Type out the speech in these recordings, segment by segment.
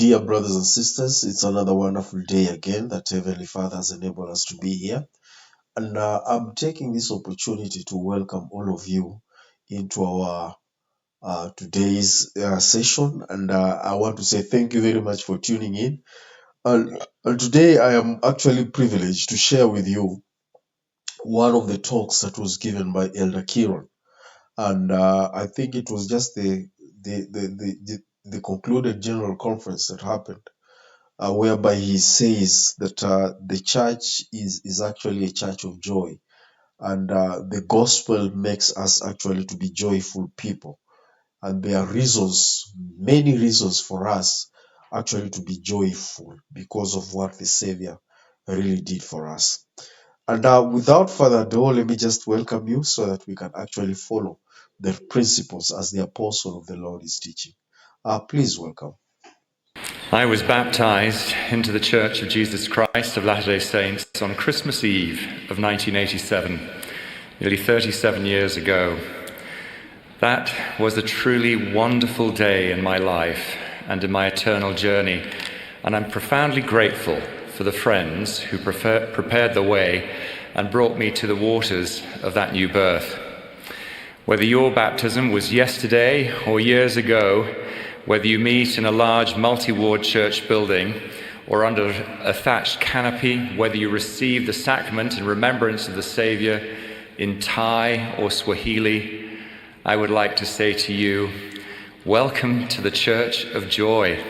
Dear brothers and sisters, it's another wonderful day again that Heavenly Father has enabled us to be here. And I'm taking this opportunity to welcome all of you into our today's session. And I want to say thank you very much for tuning in. And today I am actually privileged to share with you one of the talks that was given by Elder Kearon. And I think it was just the concluded general conference that happened. Whereby he says that the church is actually a church of joy, and the gospel makes us actually to be joyful people. And there are reasons, many reasons for us actually to be joyful because of what the Savior really did for us. And without further ado, let me just welcome you so that we can actually follow the principles as the apostle of the Lord is teaching. Please welcome. I was baptized into the Church of Jesus Christ of Latter-day Saints on Christmas Eve of 1987, nearly 37 years ago. That was a truly wonderful day in my life and in my eternal journey, and I'm profoundly grateful for the friends who prepared the way and brought me to the waters of that new birth. Whether your baptism was yesterday or years ago, whether you meet in a large multi-ward church building or under a thatched canopy, whether you receive the sacrament in remembrance of the Saviour in Thai or Swahili, I would like to say to you, welcome to the Church of Joy.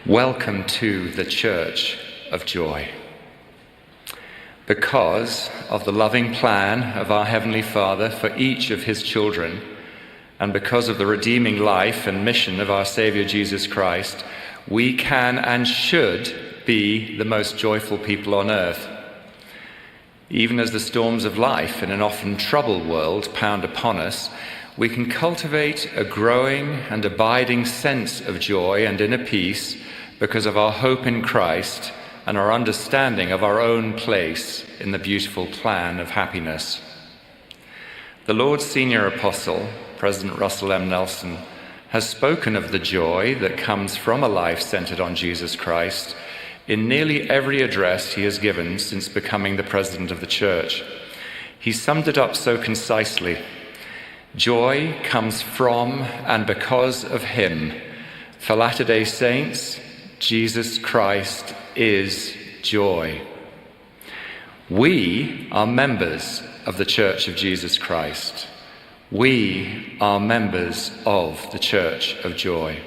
Welcome to the Church of Joy. Because of the loving plan of our Heavenly Father for each of his children, and because of the redeeming life and mission of our Saviour Jesus Christ, we can and should be the most joyful people on earth. Even as the storms of life in an often troubled world pound upon us, we can cultivate a growing and abiding sense of joy and inner peace because of our hope in Christ and our understanding of our own place in the beautiful plan of happiness. The Lord's senior apostle, President Russell M. Nelson, has spoken of the joy that comes from a life centered on Jesus Christ in nearly every address he has given since becoming the president of the church. He summed it up so concisely: joy comes from and because of him. For Latter-day Saints, Jesus Christ is joy. We are members of the Church of Jesus Christ. We are members of the Church of Joy.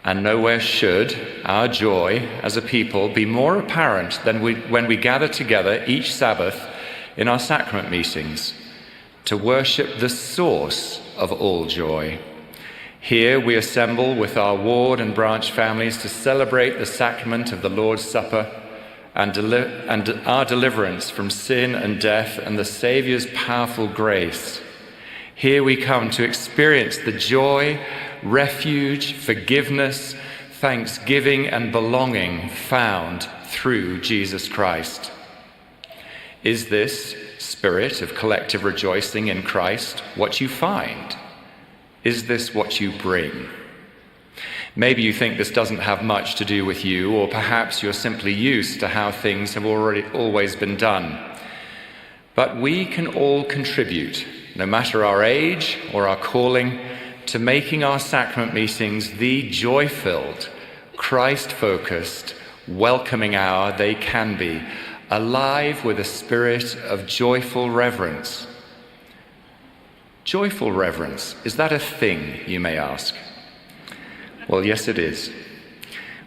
And nowhere should our joy as a people be more apparent than when we gather together each Sabbath in our sacrament meetings to worship the source of all joy. Here we assemble with our ward and branch families to celebrate the sacrament of the Lord's Supper and our deliverance from sin and death and the Saviour's powerful grace. Here we come to experience the joy, refuge, forgiveness, thanksgiving, and belonging found through Jesus Christ. Is this spirit of collective rejoicing in Christ what you find? Is this what you bring? Maybe you think this doesn't have much to do with you, or perhaps you're simply used to how things have always been done. But we can all contribute, no matter our age or our calling, to making our sacrament meetings the joy-filled, Christ-focused, welcoming hour they can be, alive with a spirit of joyful reverence. Joyful reverence, is that a thing, you may ask? Well, yes, it is.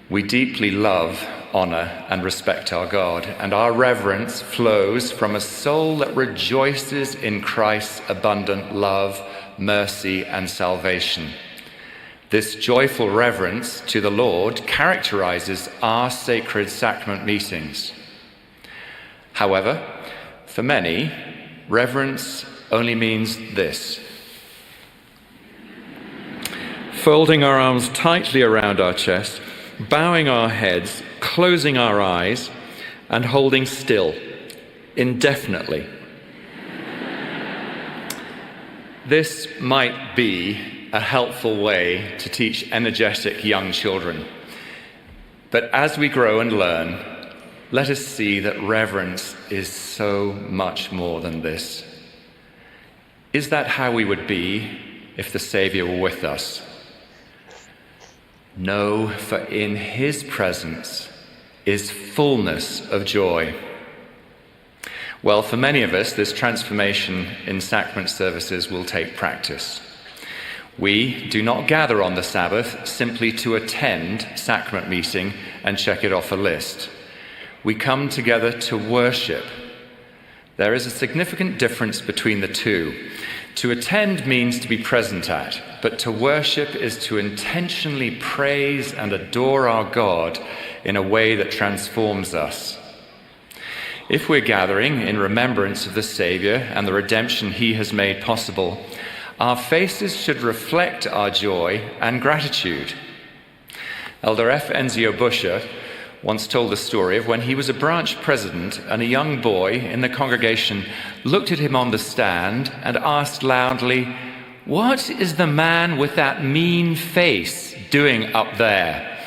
We deeply love, honor, and respect our God, and our reverence flows from a soul that rejoices in Christ's abundant love, mercy, and salvation. This joyful reverence to the Lord characterizes our sacred sacrament meetings. However, for many, reverence only means this: folding our arms tightly around our chest, bowing our heads, closing our eyes, and holding still indefinitely. This might be a helpful way to teach energetic young children. But as we grow and learn, let us see that reverence is so much more than this. Is that how we would be if the Savior were with us? No, for in his presence is fullness of joy. Well, for many of us, this transformation in sacrament services will take practice. We do not gather on the Sabbath simply to attend sacrament meeting and check it off a list. We come together to worship. There is a significant difference between the two. To attend means to be present at, but to worship is to intentionally praise and adore our God in a way that transforms us. If we're gathering in remembrance of the Savior and the redemption he has made possible, our faces should reflect our joy and gratitude. Elder F. Enzio Buscher once told the story of when he was a branch president and a young boy in the congregation looked at him on the stand and asked loudly, "What is the man with that mean face doing up there?"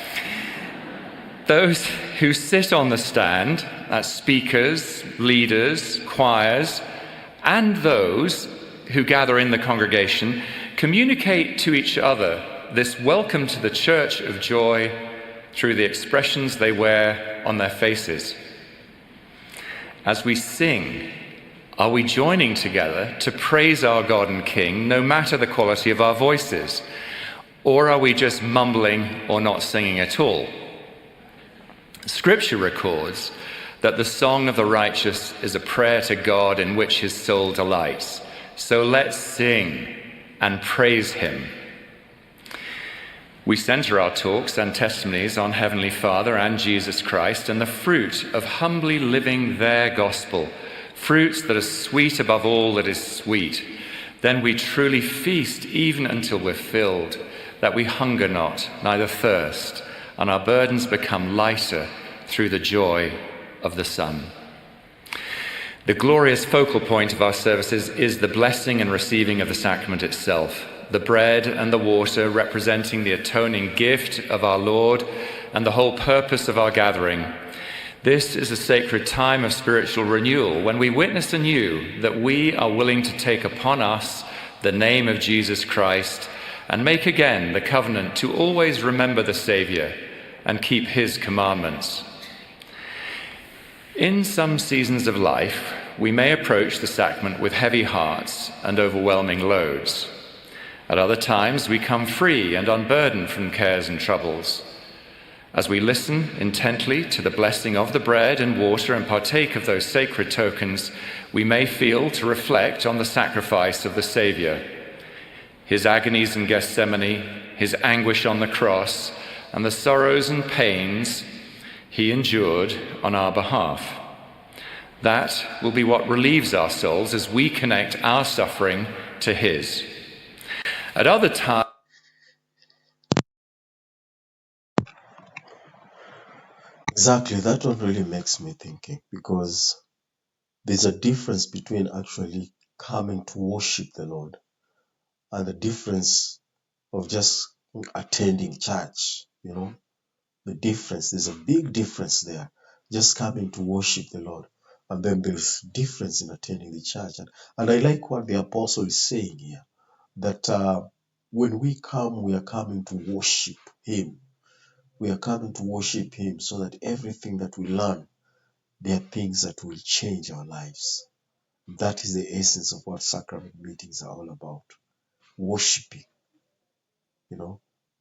Those who sit on the stand, that's speakers, leaders, choirs, and those who gather in the congregation, communicate to each other this welcome to the Church of Joy through the expressions they wear on their faces. As we sing, are we joining together to praise our God and King, no matter the quality of our voices? Or are we just mumbling or not singing at all? Scripture records that the song of the righteous is a prayer to God in which his soul delights. So let's sing and praise him. We center our talks and testimonies on Heavenly Father and Jesus Christ and the fruit of humbly living their gospel, fruits that are sweet above all that is sweet. Then we truly feast even until we're filled, that we hunger not, neither thirst, and our burdens become lighter through the joy of the Son. The glorious focal point of our services is the blessing and receiving of the sacrament itself, the bread and the water representing the atoning gift of our Lord and the whole purpose of our gathering. This is a sacred time of spiritual renewal when we witness anew that we are willing to take upon us the name of Jesus Christ and make again the covenant to always remember the Savior and keep his commandments. In some seasons of life, we may approach the sacrament with heavy hearts and overwhelming loads. At other times, we come free and unburdened from cares and troubles. As we listen intently to the blessing of the bread and water and partake of those sacred tokens, we may feel to reflect on the sacrifice of the Savior, his agonies in Gethsemane, his anguish on the cross, and the sorrows and pains he endured on our behalf. That will be what relieves our souls as we connect our suffering to his. At other times, Exactly, that one really makes me thinking, because there's a difference between actually coming to worship the Lord and the difference of just attending church. The difference, there's a big difference there. Just coming to worship the Lord. And then there's difference in attending the church. And I like what the apostle is saying here, that when we come, we are coming to worship him. We are coming to worship him so that everything that we learn, there are things that will change our lives. That is the essence of what sacrament meetings are all about. Worshiping,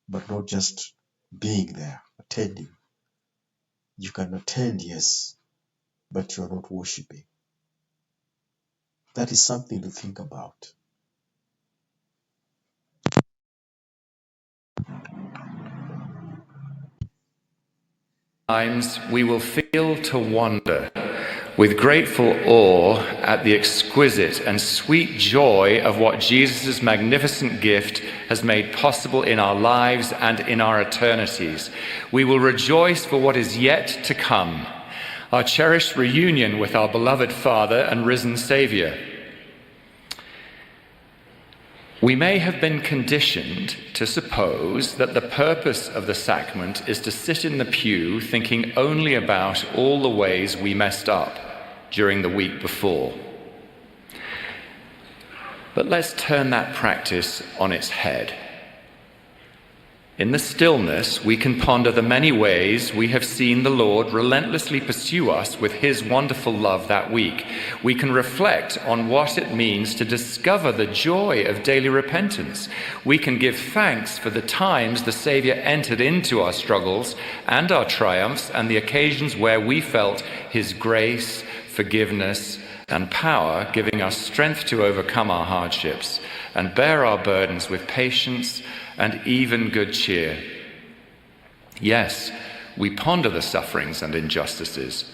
but not just being there, attending. You can attend, yes, but you're not worshiping. That is something to think about. times we will feel to wonder with grateful awe at the exquisite and sweet joy of what Jesus' magnificent gift has made possible in our lives and in our eternities. We will rejoice for what is yet to come, our cherished reunion with our beloved Father and risen Savior. We may have been conditioned to suppose that the purpose of the sacrament is to sit in the pew thinking only about all the ways we messed up during the week before. But let's turn that practice on its head. In the stillness, we can ponder the many ways we have seen the Lord relentlessly pursue us with his wonderful love that week. We can reflect on what it means to discover the joy of daily repentance. We can give thanks for the times the Saviour entered into our struggles and our triumphs and the occasions where we felt his grace, forgiveness, and power, giving us strength to overcome our hardships and bear our burdens with patience and even good cheer. Yes, we ponder the sufferings and injustices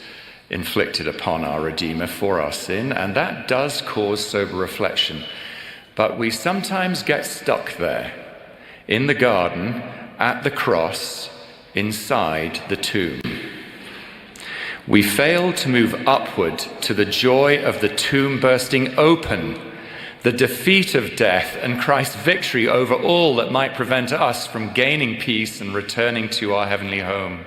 inflicted upon our Redeemer for our sin, and that does cause sober reflection. But we sometimes get stuck there, in the garden, at the cross, inside the tomb. We fail to move upward to the joy of the tomb bursting open, the defeat of death and Christ's victory over all that might prevent us from gaining peace and returning to our heavenly home.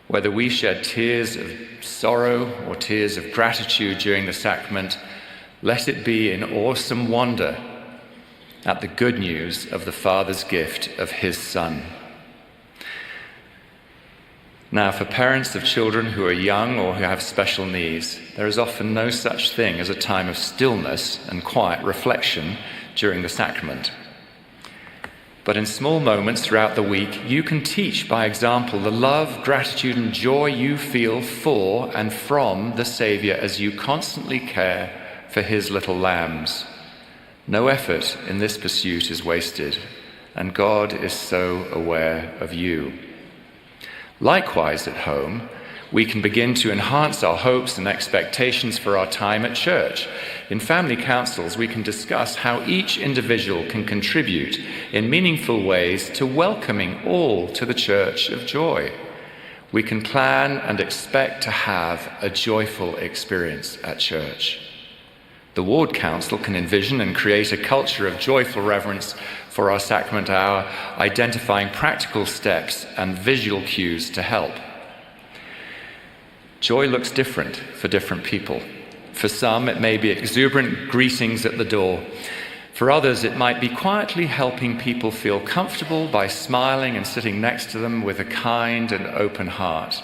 Whether we shed tears of sorrow or tears of gratitude during the sacrament, let it be in awesome wonder at the good news of the Father's gift of his Son. Now, for parents of children who are young or who have special needs, there is often no such thing as a time of stillness and quiet reflection during the sacrament. But in small moments throughout the week, you can teach by example the love, gratitude, and joy you feel for and from the Saviour as you constantly care for his little lambs. No effort in this pursuit is wasted, and God is so aware of you. Likewise, at home, we can begin to enhance our hopes and expectations for our time at church. In family councils, we can discuss how each individual can contribute in meaningful ways to welcoming all to the Church of Joy. We can plan and expect to have a joyful experience at church. The ward council can envision and create a culture of joyful reverence for our sacrament hour, identifying practical steps and visual cues to help. Joy looks different for different people. For some, it may be exuberant greetings at the door. For others, it might be quietly helping people feel comfortable by smiling and sitting next to them with a kind and open heart.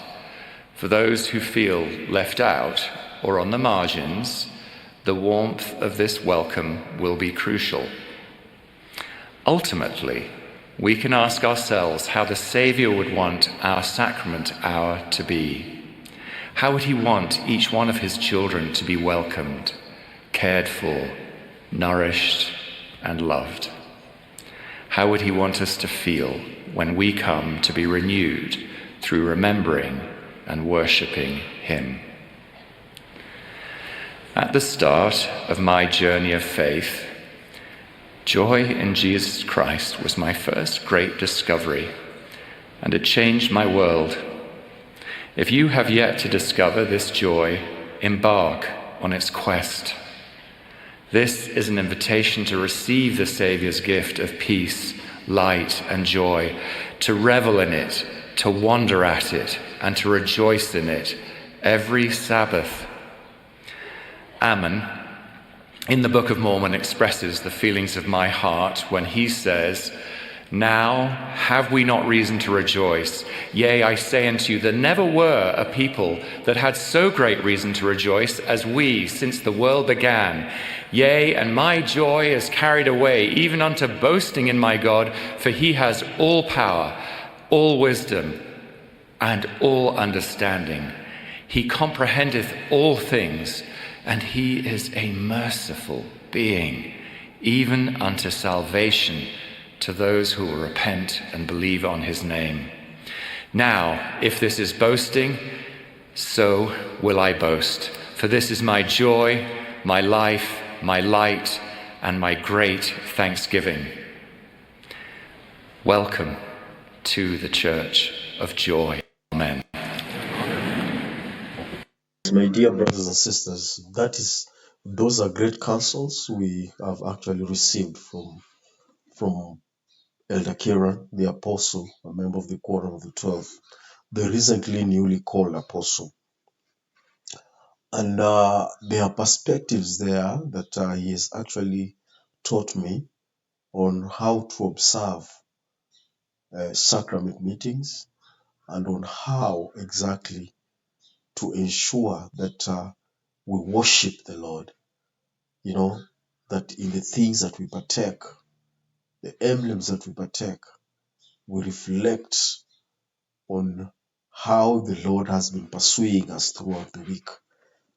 For those who feel left out or on the margins, the warmth of this welcome will be crucial. Ultimately, we can ask ourselves how the Saviour would want our sacrament hour to be. How would he want each one of his children to be welcomed, cared for, nourished, and loved? How would he want us to feel when we come to be renewed through remembering and worshipping him? At the start of my journey of faith, joy in Jesus Christ was my first great discovery, and it changed my world. If you have yet to discover this joy, embark on its quest. This is an invitation to receive the Saviour's gift of peace, light, and joy, to revel in it, to wonder at it, and to rejoice in it every Sabbath. Ammon, in the Book of Mormon, expresses the feelings of my heart when he says, "Now have we not reason to rejoice? Yea, I say unto you, there never were a people that had so great reason to rejoice as we since the world began. Yea, and my joy is carried away, even unto boasting in my God, for he has all power, all wisdom, and all understanding. He comprehendeth all things, and he is a merciful being, even unto salvation to those who will repent and believe on his name. Now, if this is boasting, so will I boast, for this is my joy, my life, my light, and my great thanksgiving." Welcome to the Church of Joy. Amen. My dear brothers and sisters, that is Those are great counsels we have actually received from Elder Kearon, the apostle, a member of the Quorum of the 12, the recently newly called apostle. And there are perspectives there that he has actually taught me on how to observe sacrament meetings and on how exactly to ensure that we worship the Lord. You know, that in the things that we partake, the emblems that we partake, we reflect on how the Lord has been pursuing us throughout the week,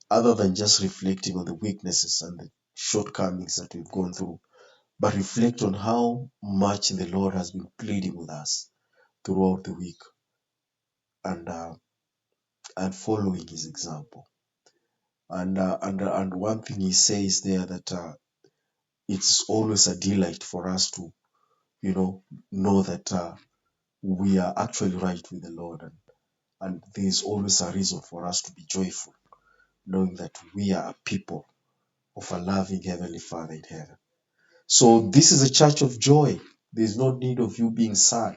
other than just reflecting on the weaknesses and the shortcomings that we've gone through, but reflect on how much the Lord has been pleading with us throughout the week, and following His example. And one thing He says there that it's always a delight for us to, know that we are actually right with the Lord, and there is always a reason for us to be joyful, knowing that we are a people of a loving Heavenly Father in heaven. So this is a church of joy. There's no need of you being sad,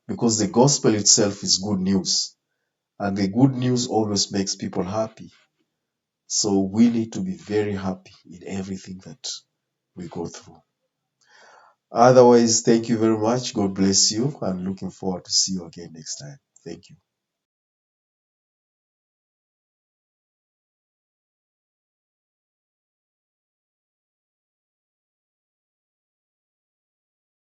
because the gospel itself is good news, and the good news always makes people happy. So we need to be very happy in everything that we go through. Otherwise, thank you very much. God bless you, and looking forward to see you again next time. Thank you.